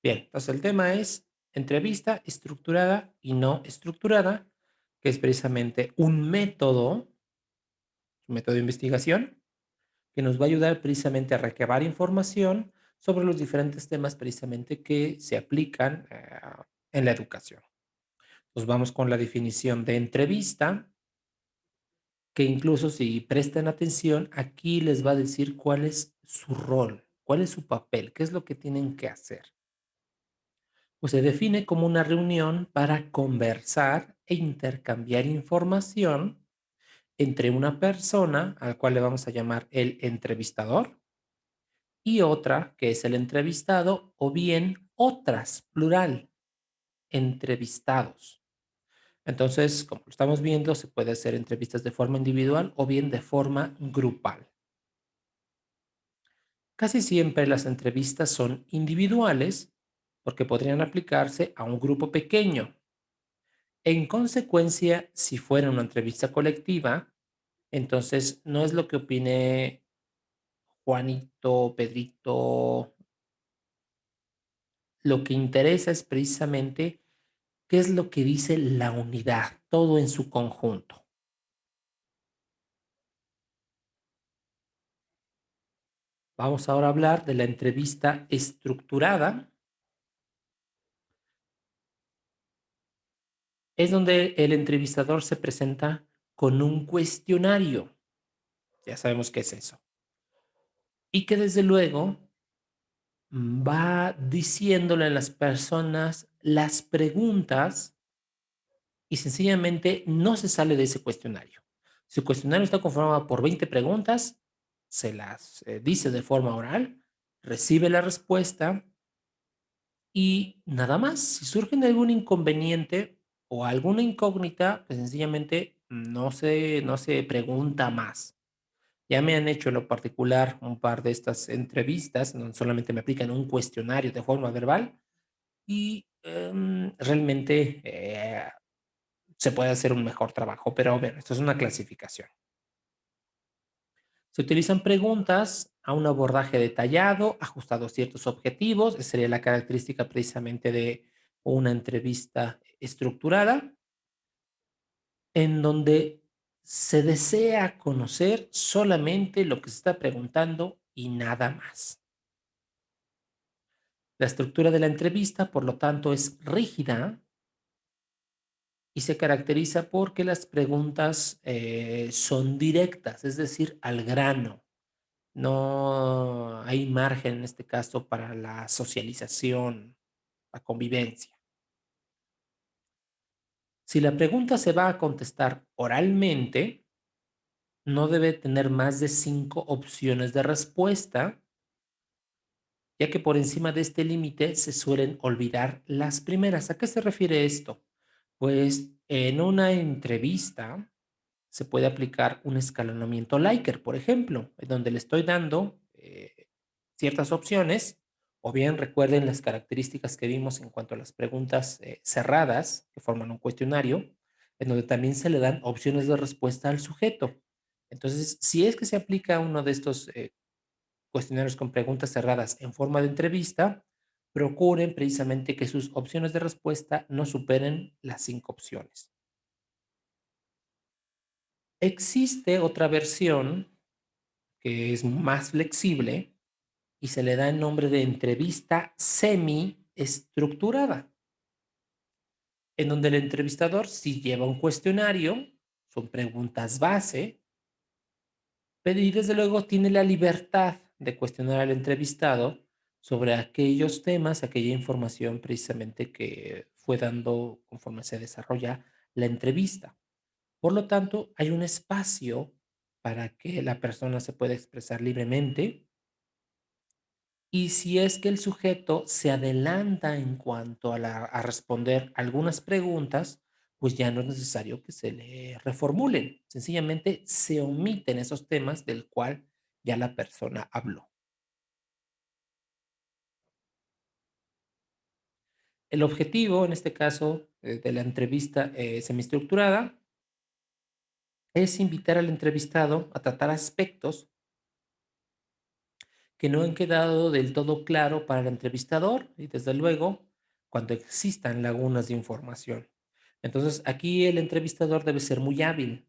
Bien, entonces el tema es entrevista estructurada y no estructurada, que es precisamente un método de investigación que nos va a ayudar precisamente a recabar información sobre los diferentes temas precisamente que se aplican en la educación. Pues vamos con la definición de entrevista, que incluso si prestan atención, aquí les va a decir cuál es su rol, cuál es su papel, qué es lo que tienen que hacer. Pues se define como una reunión para conversar e intercambiar información entre una persona, al cual le vamos a llamar el entrevistador, y otra, que es el entrevistado, o bien otras, plural, entrevistados. Entonces, como lo estamos viendo, se puede hacer entrevistas de forma individual o bien de forma grupal. Casi siempre las entrevistas son individuales porque podrían aplicarse a un grupo pequeño. En consecuencia, si fuera una entrevista colectiva, entonces no es lo que opine Juanito, Pedrito. Lo que interesa es precisamente qué es lo que dice la unidad, todo en su conjunto. Vamos ahora a hablar de la entrevista estructurada. Es donde el entrevistador se presenta con un cuestionario. Ya sabemos qué es eso. Y que desde luego va diciéndole a las personas las preguntas y sencillamente no se sale de ese cuestionario. Si el cuestionario está conformado por 20 preguntas, se las dice de forma oral, recibe la respuesta y nada más. Si surge algún inconveniente o alguna incógnita, pues sencillamente no se pregunta más. Ya me han hecho en lo particular un par de estas entrevistas, no solamente me aplican un cuestionario de forma verbal y realmente se puede hacer un mejor trabajo, pero bueno, esto es una clasificación. Se utilizan preguntas a un abordaje detallado, ajustado a ciertos objetivos, esa sería la característica precisamente de una entrevista estructurada, en donde se desea conocer solamente lo que se está preguntando y nada más. La estructura de la entrevista, por lo tanto, es rígida y se caracteriza porque las preguntas son directas, es decir, al grano. No hay margen en este caso para la socialización, la convivencia. Si la pregunta se va a contestar oralmente, no debe tener más de 5 opciones de respuesta, ya que por encima de este límite se suelen olvidar las primeras. ¿A qué se refiere esto? Pues en una entrevista se puede aplicar un escalonamiento Likert, por ejemplo, en donde le estoy dando ciertas opciones, o bien recuerden las características que vimos en cuanto a las preguntas cerradas que forman un cuestionario, en donde también se le dan opciones de respuesta al sujeto. Entonces, si es que se aplica uno de estos cuestionarios con preguntas cerradas en forma de entrevista, procuren precisamente que sus opciones de respuesta no superen las 5 opciones. Existe otra versión que es más flexible y se le da el nombre de entrevista semi-estructurada, en donde el entrevistador sí lleva un cuestionario, son preguntas base, pero y desde luego tiene la libertad de cuestionar al entrevistado sobre aquellos temas, aquella información precisamente que fue dando conforme se desarrolla la entrevista. Por lo tanto, hay un espacio para que la persona se pueda expresar libremente y si es que el sujeto se adelanta en cuanto a responder algunas preguntas, pues ya no es necesario que se le reformulen. Sencillamente se omiten esos temas del cual ya la persona habló. El objetivo, en este caso, de la entrevista semiestructurada, es invitar al entrevistado a tratar aspectos que no han quedado del todo claro para el entrevistador y desde luego cuando existan lagunas de información. Entonces, aquí el entrevistador debe ser muy hábil.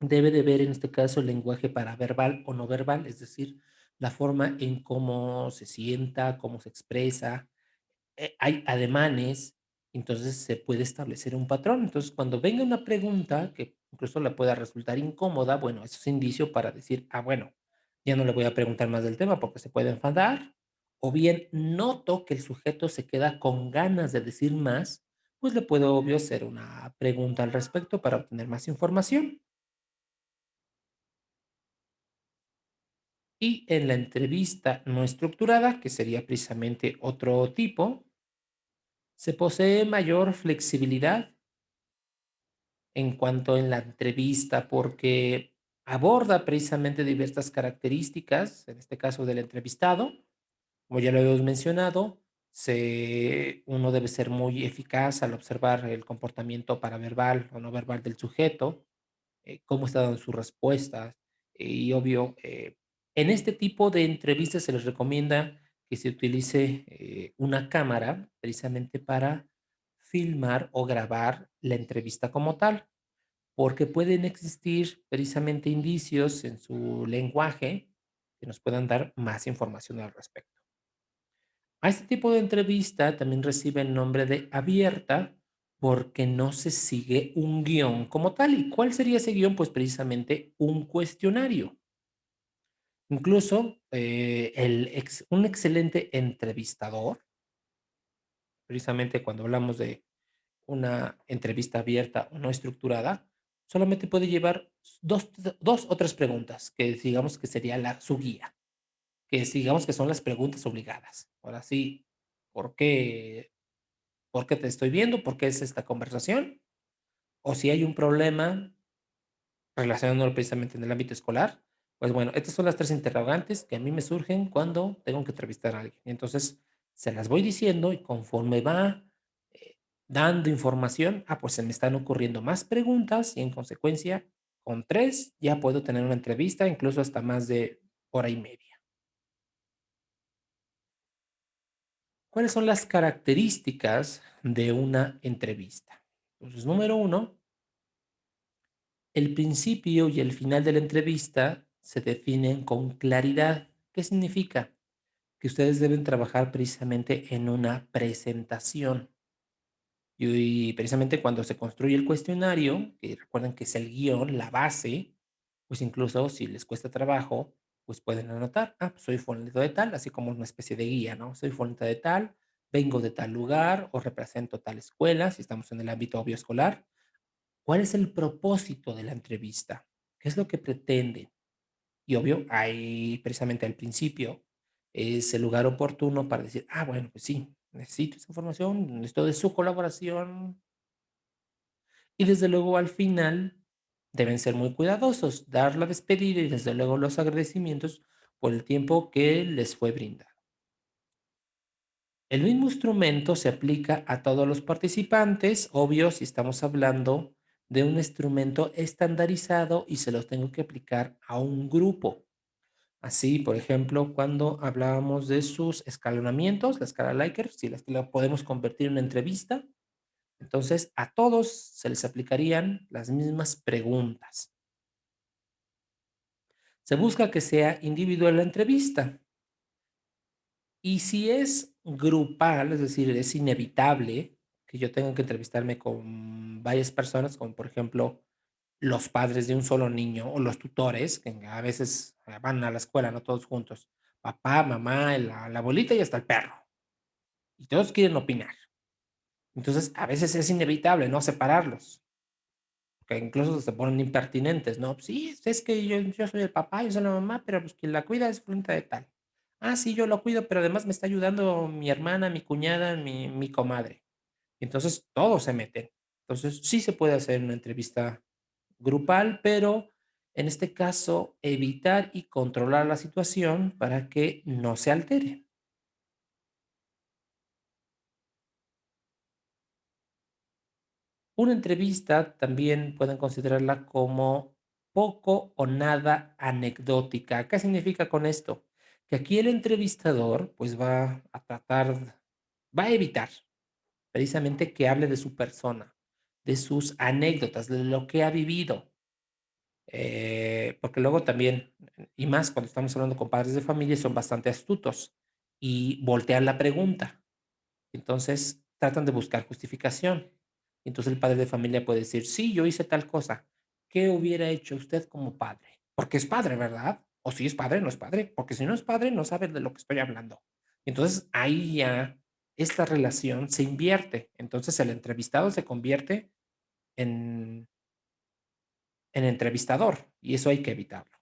Debe de ver en este caso el lenguaje paraverbal o no verbal, es decir, la forma en cómo se sienta, cómo se expresa, hay ademanes, entonces se puede establecer un patrón. Entonces, cuando venga una pregunta que incluso le pueda resultar incómoda, bueno, eso es indicio para decir, ah, bueno, ya no le voy a preguntar más del tema porque se puede enfadar, o bien noto que el sujeto se queda con ganas de decir más, pues le puedo, obvio, hacer una pregunta al respecto para obtener más información. Y en la entrevista no estructurada, que sería precisamente otro tipo, se posee mayor flexibilidad en cuanto en la entrevista, porque aborda precisamente diversas características, en este caso del entrevistado, como ya lo hemos mencionado, uno debe ser muy eficaz al observar el comportamiento paraverbal o no verbal del sujeto, cómo está dando sus respuestas. Y obvio, en este tipo de entrevistas se les recomienda que se utilice una cámara precisamente para filmar o grabar la entrevista como tal, porque pueden existir precisamente indicios en su lenguaje que nos puedan dar más información al respecto. A este tipo de entrevista también recibe el nombre de abierta porque no se sigue un guión como tal. ¿Y cuál sería ese guión? Pues precisamente un cuestionario. Incluso un excelente entrevistador, precisamente cuando hablamos de una entrevista abierta o no estructurada, solamente puede llevar dos o tres preguntas, que digamos que sería su guía, digamos que son las preguntas obligadas. Ahora sí, ¿por qué ¿por qué te estoy viendo? ¿Por qué es esta conversación? O si hay un problema relacionándolo precisamente en el ámbito escolar, pues bueno, estas son las 3 interrogantes que a mí me surgen cuando tengo que entrevistar a alguien. Entonces, se las voy diciendo y conforme va, dando información, pues se me están ocurriendo más preguntas y en consecuencia, con 3 ya puedo tener una entrevista, incluso hasta más de hora y media. ¿Cuáles son las características de una entrevista? Entonces, número uno, el principio y el final de la entrevista se definen con claridad. ¿Qué significa? Que ustedes deben trabajar precisamente en una presentación. Y precisamente cuando se construye el cuestionario, que recuerden que es el guión, la base, pues incluso si les cuesta trabajo, pues pueden anotar, pues soy fulanito de tal, así como una especie de guía, ¿no? Soy fulanito de tal, vengo de tal lugar o represento tal escuela, si estamos en el ámbito obvio escolar. ¿Cuál es el propósito de la entrevista? ¿Qué es lo que pretenden? Y obvio, ahí precisamente al principio es el lugar oportuno para decir, bueno, pues sí, necesito esa información, necesito de su colaboración. Y desde luego al final deben ser muy cuidadosos, dar la despedida y desde luego los agradecimientos por el tiempo que les fue brindado. El mismo instrumento se aplica a todos los participantes, obvio si estamos hablando de un instrumento estandarizado y se los tengo que aplicar a un grupo. Así, por ejemplo, cuando hablábamos de sus escalonamientos, la escala Likert, si la podemos convertir en una entrevista, entonces a todos se les aplicarían las mismas preguntas. Se busca que sea individual la entrevista. Y si es grupal, es decir, es inevitable que yo tenga que entrevistarme con varias personas, como por ejemplo los padres de un solo niño o los tutores, que a veces van a la escuela, no todos juntos, papá, mamá, la abuelita y hasta el perro, y todos quieren opinar. Entonces, a veces es inevitable no separarlos, que incluso se ponen impertinentes, ¿no? Sí, es que yo soy el papá, yo soy la mamá, pero pues quien la cuida es fulanita de tal. Ah, sí, yo lo cuido, pero además me está ayudando mi hermana, mi cuñada, mi comadre. Entonces, todos se meten. Entonces, sí se puede hacer una entrevista grupal, pero en este caso, evitar y controlar la situación para que no se altere. Una entrevista también pueden considerarla como poco o nada anecdótica. ¿Qué significa con esto? Que aquí el entrevistador, pues, va a evitar precisamente que hable de su persona, de sus anécdotas, de lo que ha vivido. Porque luego también, y más cuando estamos hablando con padres de familia, son bastante astutos y voltean la pregunta. Entonces, tratan de buscar justificación. Entonces, el padre de familia puede decir: "Sí, yo hice tal cosa. ¿Qué hubiera hecho usted como padre?". Porque es padre, ¿verdad? O si es padre, no es padre, porque si no es padre, no sabe de lo que estoy hablando. Entonces, ahí ya esta relación se invierte. Entonces, el entrevistado se convierte en entrevistador, y eso hay que evitarlo.